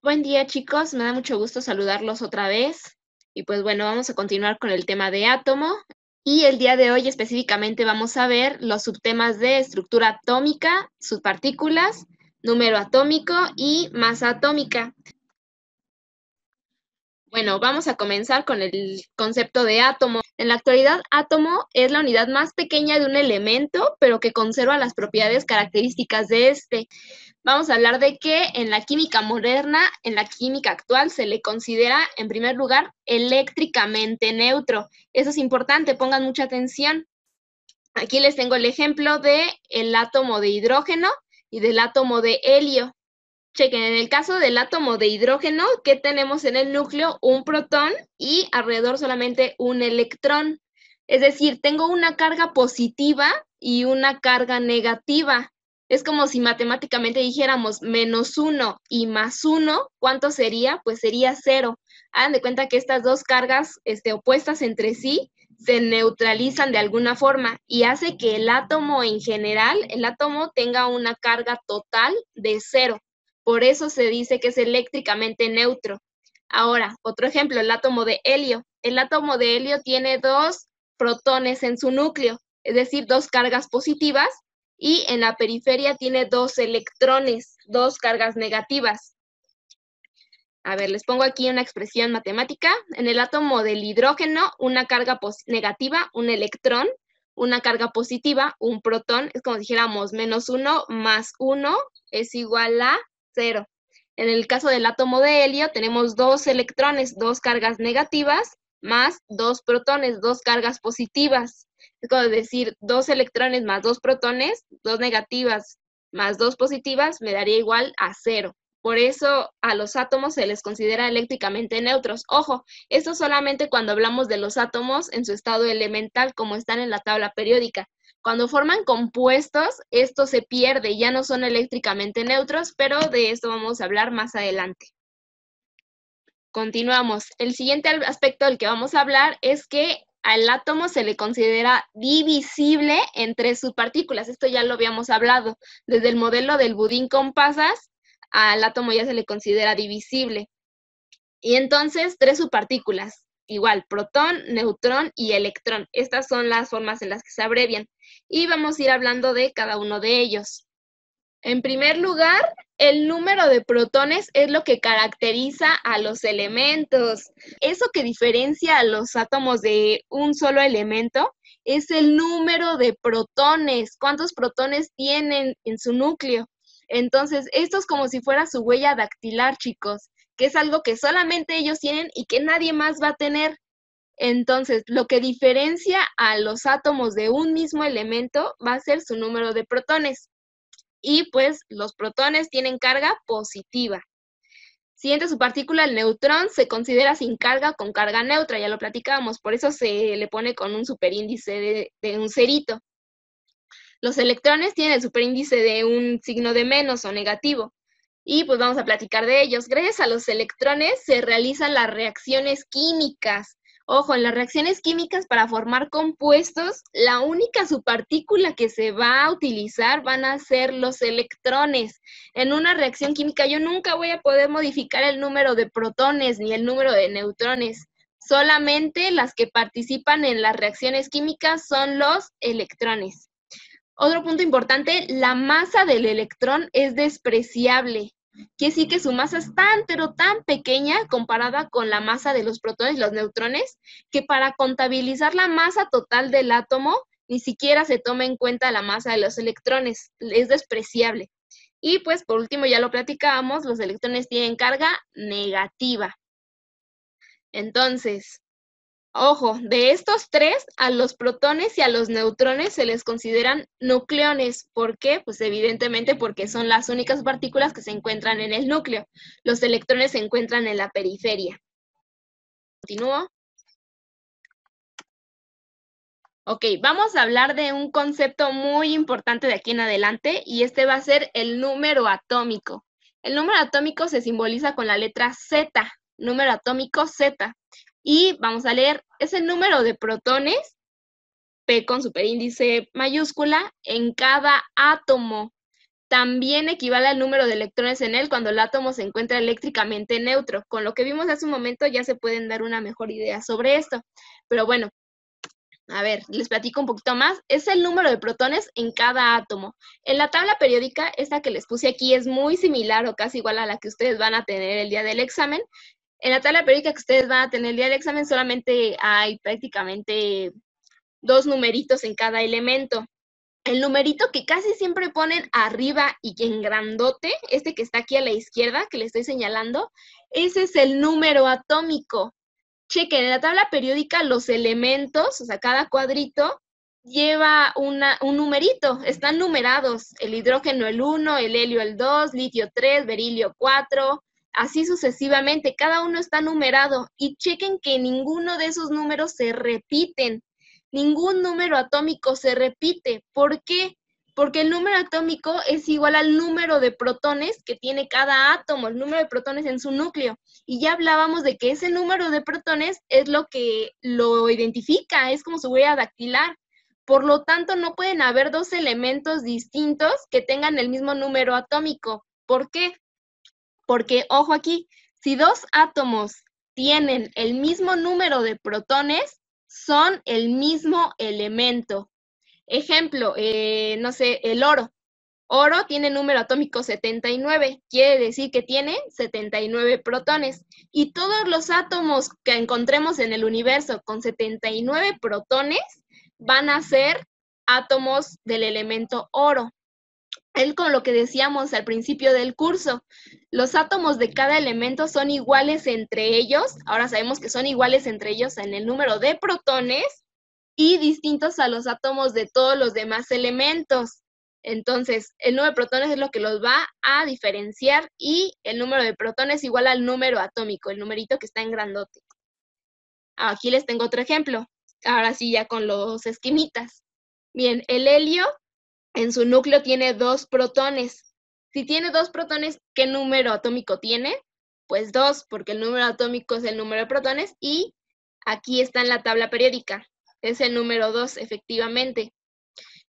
Buen día, chicos. Me da mucho gusto saludarlos otra vez. Y pues bueno, vamos a continuar con el tema de átomo. Y el día de hoy específicamente vamos a ver los subtemas de estructura atómica, subpartículas, número atómico y masa atómica. Bueno, vamos a comenzar con el concepto de átomo. En la actualidad, átomo es la unidad más pequeña de un elemento, pero que conserva las propiedades características de este. Vamos a hablar de que en la química moderna, en la química actual, se le considera, en primer lugar, eléctricamente neutro. Eso es importante, pongan mucha atención. Aquí les tengo el ejemplo del átomo de hidrógeno y del átomo de helio. Chequen, en el caso del átomo de hidrógeno, ¿qué tenemos en el núcleo? Un protón y alrededor solamente un electrón. Es decir, tengo una carga positiva y una carga negativa. Es como si matemáticamente dijéramos -1 y +1, ¿cuánto sería? Pues sería 0. Hagan de cuenta que estas dos cargas opuestas entre sí se neutralizan de alguna forma y hace que el átomo en general, el átomo tenga una carga total de 0. Por eso se dice que es eléctricamente neutro. Ahora, otro ejemplo, el átomo de helio. El átomo de helio tiene dos protones en su núcleo, es decir, dos cargas positivas, y en la periferia tiene dos electrones, dos cargas negativas. A ver, les pongo aquí una expresión matemática. En el átomo del hidrógeno, una carga negativa, un electrón, una carga positiva, un protón, es como si dijéramos -1 más 1 es igual a 0. En el caso del átomo de helio, tenemos dos electrones, dos cargas negativas, más dos protones, dos cargas positivas. Es como decir, dos electrones más dos protones, dos negativas más dos positivas, me daría igual a 0. Por eso a los átomos se les considera eléctricamente neutros. Ojo, esto solamente cuando hablamos de los átomos en su estado elemental, como están en la tabla periódica. Cuando forman compuestos, esto se pierde, ya no son eléctricamente neutros, pero de esto vamos a hablar más adelante. Continuamos. El siguiente aspecto del que vamos a hablar es que al átomo se le considera divisible entre sus partículas. Esto ya lo habíamos hablado. Desde el modelo del budín con pasas, al átomo ya se le considera divisible. Y entonces, tres subpartículas. Igual, protón, neutrón y electrón. Estas son las formas en las que se abrevian. Y vamos a ir hablando de cada uno de ellos. En primer lugar, el número de protones es lo que caracteriza a los elementos. Eso que diferencia a los átomos de un solo elemento es el número de protones. ¿Cuántos protones tienen en su núcleo? Entonces, esto es como si fuera su huella dactilar, chicos, que es algo que solamente ellos tienen y que nadie más va a tener. Entonces, lo que diferencia a los átomos de un mismo elemento va a ser su número de protones. Y pues los protones tienen carga positiva. Siguiente subpartícula, el neutrón se considera sin carga con carga neutra, ya lo platicábamos, por eso se le pone con un superíndice de un cerito. Los electrones tienen el superíndice de un signo de menos o negativo. Y pues vamos a platicar de ellos. Gracias a los electrones se realizan las reacciones químicas. Ojo, en las reacciones químicas para formar compuestos, la única subpartícula que se va a utilizar van a ser los electrones. En una reacción química yo nunca voy a poder modificar el número de protones ni el número de neutrones. Solamente las que participan en las reacciones químicas son los electrones. Otro punto importante, la masa del electrón es despreciable. Quiere decir que su masa es tan, pero tan pequeña comparada con la masa de los protones y los neutrones, que para contabilizar la masa total del átomo, ni siquiera se toma en cuenta la masa de los electrones. Es despreciable. Y pues por último, ya lo platicábamos, los electrones tienen carga negativa. Entonces, ojo, de estos tres, a los protones y a los neutrones se les consideran nucleones. ¿Por qué? Pues evidentemente porque son las únicas partículas que se encuentran en el núcleo. Los electrones se encuentran en la periferia. Continúo. Ok, vamos a hablar de un concepto muy importante de aquí en adelante y este va a ser el número atómico. El número atómico se simboliza con la letra Z, número atómico Z. Y vamos a leer, es el número de protones P con superíndice mayúscula en cada átomo. también equivale al número de electrones en él cuando el átomo se encuentra eléctricamente neutro. Con lo que vimos hace un momento ya se pueden dar una mejor idea sobre esto. Pero bueno, a ver, les platico un poquito más. Es el número de protones en cada átomo. En la tabla periódica, esta que les puse aquí es muy similar o casi igual a la que ustedes van a tener el día del examen. En la tabla periódica que ustedes van a tener el día del examen solamente hay prácticamente 2 numeritos en cada elemento. El numerito que casi siempre ponen arriba y en grandote, este que está aquí a la izquierda, que le estoy señalando, ese es el número atómico. Chequen, en la tabla periódica los elementos, o sea, cada cuadrito, lleva un numerito, están numerados. El hidrógeno el 1, el helio el 2, litio 3, berilio 4, así sucesivamente. Cada uno está numerado. Y chequen que ninguno de esos números se repiten. Ningún número atómico se repite. ¿Por qué? Porque el número atómico es igual al número de protones que tiene cada átomo, el número de protones en su núcleo. Y ya hablábamos de que ese número de protones es lo que lo identifica, es como su huella dactilar. Por lo tanto, no pueden haber 2 elementos distintos que tengan el mismo número atómico. ¿Por qué? Porque, ojo aquí, si 2 átomos tienen el mismo número de protones, son el mismo elemento. Ejemplo, no sé, el oro. Oro tiene número atómico 79, quiere decir que tiene 79 protones. Y todos los átomos que encontremos en el universo con 79 protones van a ser átomos del elemento oro. Es con lo que decíamos al principio del curso. Los átomos de cada elemento son iguales entre ellos. Ahora sabemos que son iguales entre ellos en el número de protones y distintos a los átomos de todos los demás elementos. Entonces, el número de protones es lo que los va a diferenciar y el número de protones igual al número atómico, el numerito que está en grandote. Aquí les tengo otro ejemplo. Ahora sí, ya con los esquemitas. Bien, el helio en su núcleo tiene 2 protones. Si tiene 2 protones, ¿qué número atómico tiene? Pues 2, porque el número atómico es el número de protones y aquí está en la tabla periódica. Es el número 2, efectivamente.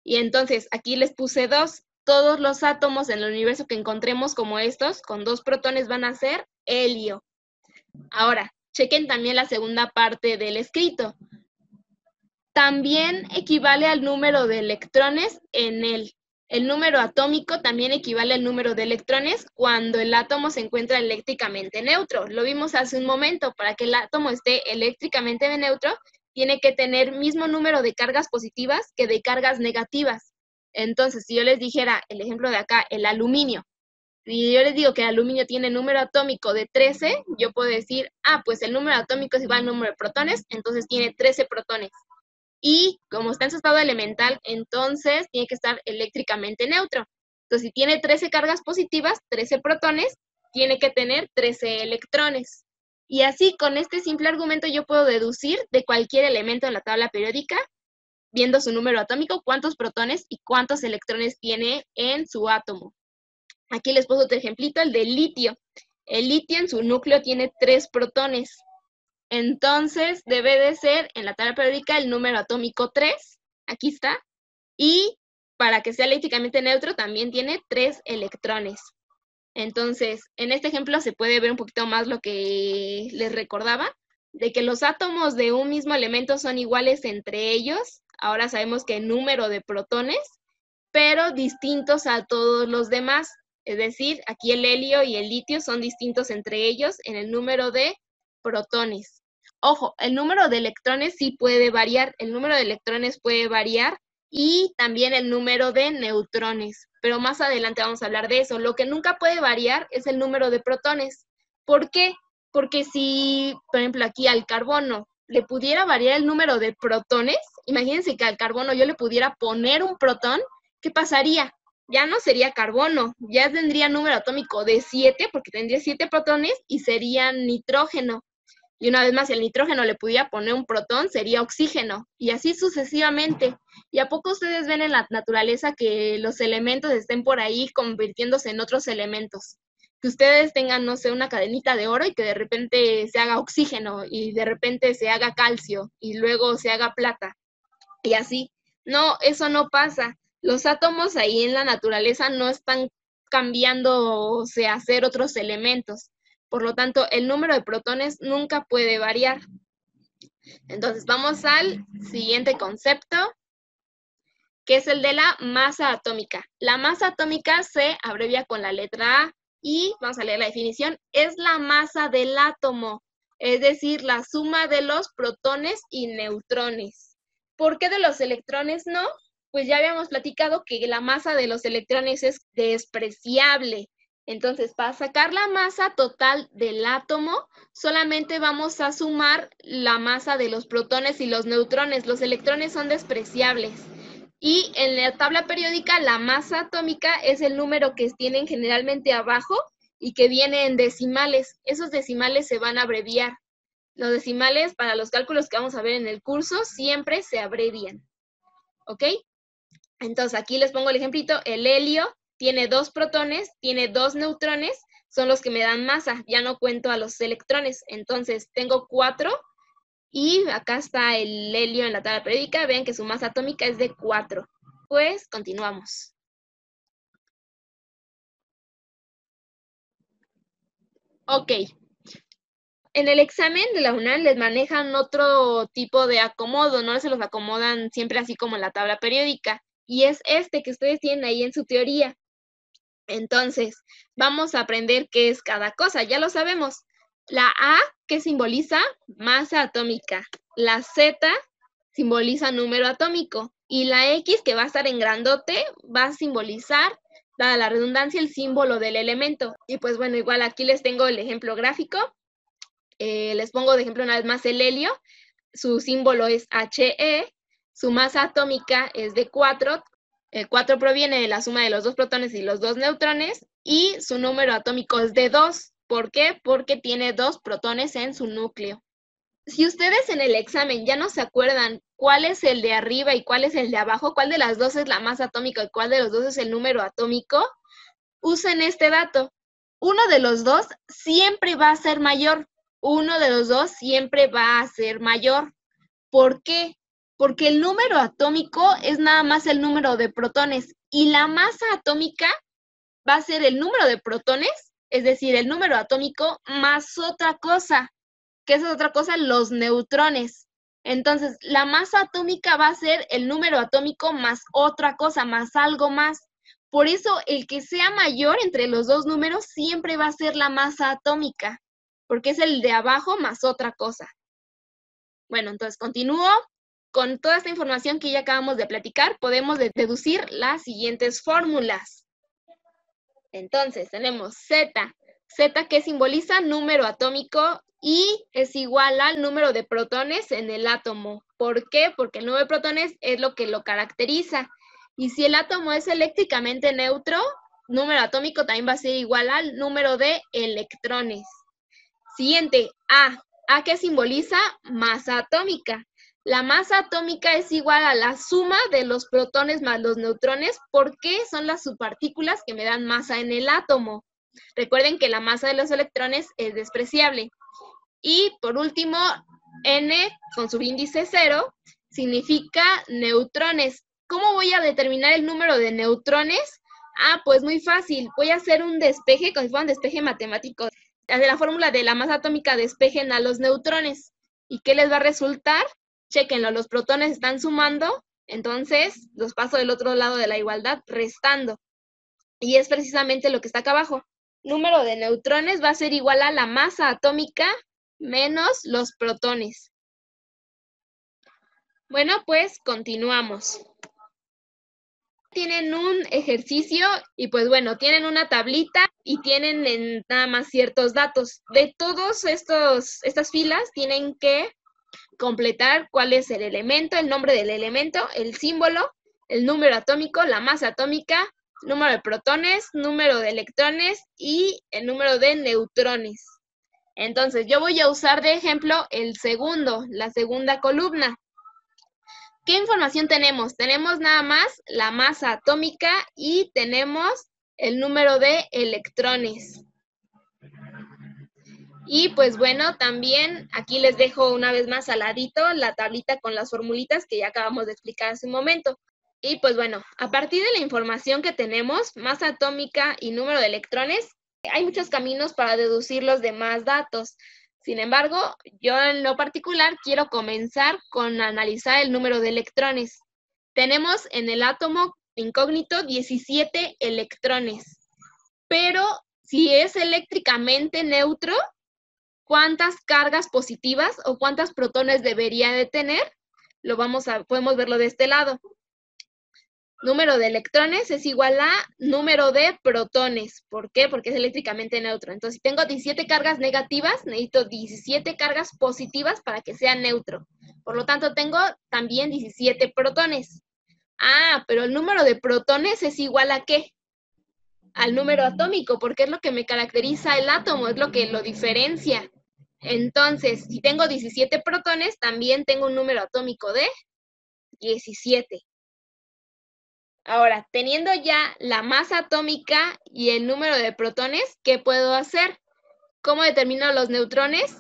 Y entonces, aquí les puse 2. Todos los átomos en el universo que encontremos como estos, con 2 protones, van a ser helio. Ahora, chequen también la segunda parte del escrito. También equivale al número de electrones en él. El número atómico también equivale al número de electrones cuando el átomo se encuentra eléctricamente neutro. Lo vimos hace un momento. Para que el átomo esté eléctricamente neutro, tiene que tener mismo número de cargas positivas que de cargas negativas. Entonces, si yo les dijera el ejemplo de acá, el aluminio, y yo les digo que el aluminio tiene número atómico de 13, yo puedo decir, pues el número atómico es igual al número de protones, entonces tiene 13 protones. Y como está en su estado elemental, entonces tiene que estar eléctricamente neutro. Entonces, si tiene 13 cargas positivas, 13 protones, tiene que tener 13 electrones. Y así, con este simple argumento, yo puedo deducir de cualquier elemento de la tabla periódica, viendo su número atómico, cuántos protones y cuántos electrones tiene en su átomo. Aquí les puse otro ejemplito, el del litio. El litio en su núcleo tiene 3 protones. Entonces, debe de ser en la tabla periódica el número atómico 3, aquí está, y para que sea eléctricamente neutro también tiene 3 electrones. Entonces, en este ejemplo se puede ver un poquito más lo que les recordaba, de que los átomos de un mismo elemento son iguales entre ellos. Ahora sabemos que el número de protones, pero distintos a todos los demás. Es decir, aquí el helio y el litio son distintos entre ellos en el número de protones. Ojo, el número de electrones sí puede variar, el número de electrones puede variar y también el número de neutrones, pero más adelante vamos a hablar de eso. Lo que nunca puede variar es el número de protones. ¿Por qué? Porque si, por ejemplo, aquí al carbono le pudiera variar el número de protones, imagínense que al carbono yo le pudiera poner un protón, ¿qué pasaría? Ya no sería carbono, ya tendría número atómico de 7, porque tendría 7 protones y sería nitrógeno. Y una vez más, si el nitrógeno le pudiera poner un protón, sería oxígeno, y así sucesivamente. ¿Y a poco ustedes ven en la naturaleza que los elementos estén por ahí convirtiéndose en otros elementos? Que ustedes tengan, no sé, una cadenita de oro y que de repente se haga oxígeno, y de repente se haga calcio, y luego se haga plata, y así. No, eso no pasa. Los átomos ahí en la naturaleza no están cambiando, o sea, hacer otros elementos. Por lo tanto, el número de protones nunca puede variar. Entonces, vamos al siguiente concepto, que es el de la masa atómica. La masa atómica se abrevia con la letra A y vamos a leer la definición. Es la masa del átomo, es decir, la suma de los protones y neutrones. ¿Por qué de los electrones no? Pues ya habíamos platicado que la masa de los electrones es despreciable. Entonces, para sacar la masa total del átomo, solamente vamos a sumar la masa de los protones y los neutrones. Los electrones son despreciables. Y en la tabla periódica, la masa atómica es el número que tienen generalmente abajo y que viene en decimales. Esos decimales se van a abreviar. Los decimales, para los cálculos que vamos a ver en el curso, siempre se abrevian. ¿Ok? Entonces, aquí les pongo el ejemplito. El helio tiene 2 protones, tiene 2 neutrones, son los que me dan masa. Ya no cuento a los electrones. Entonces, tengo 4. Y acá está el helio en la tabla periódica. Vean que su masa atómica es de 4. Pues continuamos. Ok. En el examen de la UNAM les manejan otro tipo de acomodo, no se los acomodan siempre así como en la tabla periódica. Y es este que ustedes tienen ahí en su teoría. Entonces, vamos a aprender qué es cada cosa. Ya lo sabemos. La A, que simboliza masa atómica. La Z simboliza número atómico. Y la X, que va a estar en grandote, va a simbolizar, dada la redundancia, el símbolo del elemento. Y pues bueno, igual aquí les tengo el ejemplo gráfico. Les pongo de ejemplo una vez más el helio. Su símbolo es He. Su masa atómica es de 4. El 4 proviene de la suma de los 2 protones y los 2 neutrones. Y su número atómico es de 2. ¿Por qué? Porque tiene 2 protones en su núcleo. Si ustedes en el examen ya no se acuerdan cuál es el de arriba y cuál es el de abajo, cuál de las dos es la masa atómica y cuál de los dos es el número atómico, usen este dato. Uno de los dos siempre va a ser mayor. Uno de los dos siempre va a ser mayor. ¿Por qué? Porque el número atómico es nada más el número de protones y la masa atómica va a ser el número de protones, es decir, el número atómico más otra cosa. ¿Qué es otra cosa? Los neutrones. Entonces, la masa atómica va a ser el número atómico más otra cosa, más algo más. Por eso, el que sea mayor entre los dos números siempre va a ser la masa atómica, porque es el de abajo más otra cosa. Bueno, entonces continúo. Con toda esta información que ya acabamos de platicar, podemos deducir las siguientes fórmulas. Entonces, tenemos Z. Z que simboliza número atómico y es igual al número de protones en el átomo. ¿Por qué? Porque el número de protones es lo que lo caracteriza. Y si el átomo es eléctricamente neutro, número atómico también va a ser igual al número de electrones. Siguiente, A. A que simboliza masa atómica. La masa atómica es igual a la suma de los protones más los neutrones porque son las subpartículas que me dan masa en el átomo. Recuerden que la masa de los electrones es despreciable. Y por último, N con su índice 0 significa neutrones. ¿Cómo voy a determinar el número de neutrones? Ah, pues muy fácil. Voy a hacer un despeje, como si fuera un despeje matemático. De la fórmula de la masa atómica despejen a los neutrones. ¿Y qué les va a resultar? Chéquenlo, los protones están sumando, entonces los paso del otro lado de la igualdad restando. Y es precisamente lo que está acá abajo. Número de neutrones va a ser igual a la masa atómica menos los protones. Bueno, pues continuamos. Tienen un ejercicio y pues bueno, tienen una tablita y tienen nada más ciertos datos. De todos estas filas tienen que completar cuál es el elemento, el nombre del elemento, el símbolo, el número atómico, la masa atómica, número de protones, número de electrones y el número de neutrones. Entonces, yo voy a usar de ejemplo la segunda columna. ¿Qué información tenemos? Tenemos nada más la masa atómica y tenemos el número de electrones. Y pues bueno, también aquí les dejo una vez más al ladito la tablita con las formulitas que ya acabamos de explicar hace un momento. Y pues bueno, a partir de la información que tenemos, masa atómica y número de electrones, hay muchos caminos para deducir los demás datos. Sin embargo, yo en lo particular quiero comenzar con analizar el número de electrones. Tenemos en el átomo incógnito 17 electrones, pero si es eléctricamente neutro, ¿cuántas cargas positivas o cuántas protones debería de tener? Podemos verlo de este lado. Número de electrones es igual a número de protones. ¿Por qué? Porque es eléctricamente neutro. Entonces, si tengo 17 cargas negativas, necesito 17 cargas positivas para que sea neutro. Por lo tanto, tengo también 17 protones. Ah, pero el número de protones es igual a ¿qué? Al número atómico, porque es lo que me caracteriza el átomo, es lo que lo diferencia. Entonces, si tengo 17 protones, también tengo un número atómico de 17. Ahora, teniendo ya la masa atómica y el número de protones, ¿qué puedo hacer? ¿Cómo determino los neutrones?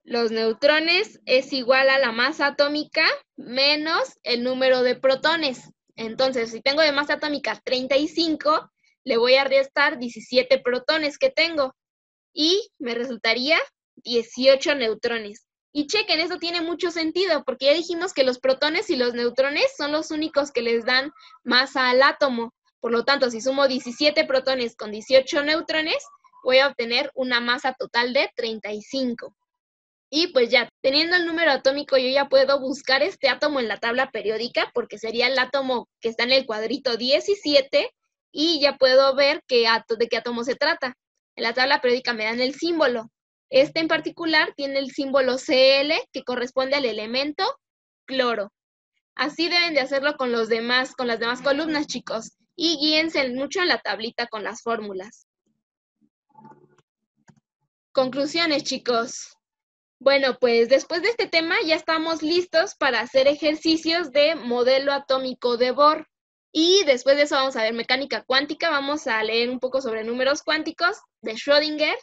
Los neutrones es igual a la masa atómica menos el número de protones. Entonces, si tengo de masa atómica 35, le voy a restar 17 protones que tengo y me resultaría 18 neutrones. Y chequen, eso tiene mucho sentido, porque ya dijimos que los protones y los neutrones son los únicos que les dan masa al átomo. Por lo tanto, si sumo 17 protones con 18 neutrones, voy a obtener una masa total de 35. Y pues ya, teniendo el número atómico, yo ya puedo buscar este átomo en la tabla periódica, porque sería el átomo que está en el cuadrito 17, y ya puedo ver de qué átomo se trata. En la tabla periódica me dan el símbolo. Este en particular tiene el símbolo Cl, que corresponde al elemento cloro. Así deben de hacerlo con las demás columnas, chicos. Y guíense mucho en la tablita con las fórmulas. Conclusiones, chicos. Bueno, pues después de este tema ya estamos listos para hacer ejercicios de modelo atómico de Bohr. Y después de eso vamos a ver mecánica cuántica, vamos a leer un poco sobre números cuánticos de Schrödinger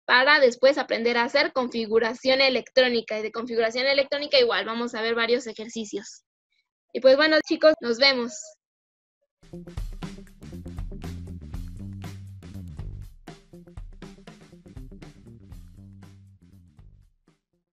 para después aprender a hacer configuración electrónica. Y de configuración electrónica igual, vamos a ver varios ejercicios. Y pues bueno, chicos, nos vemos.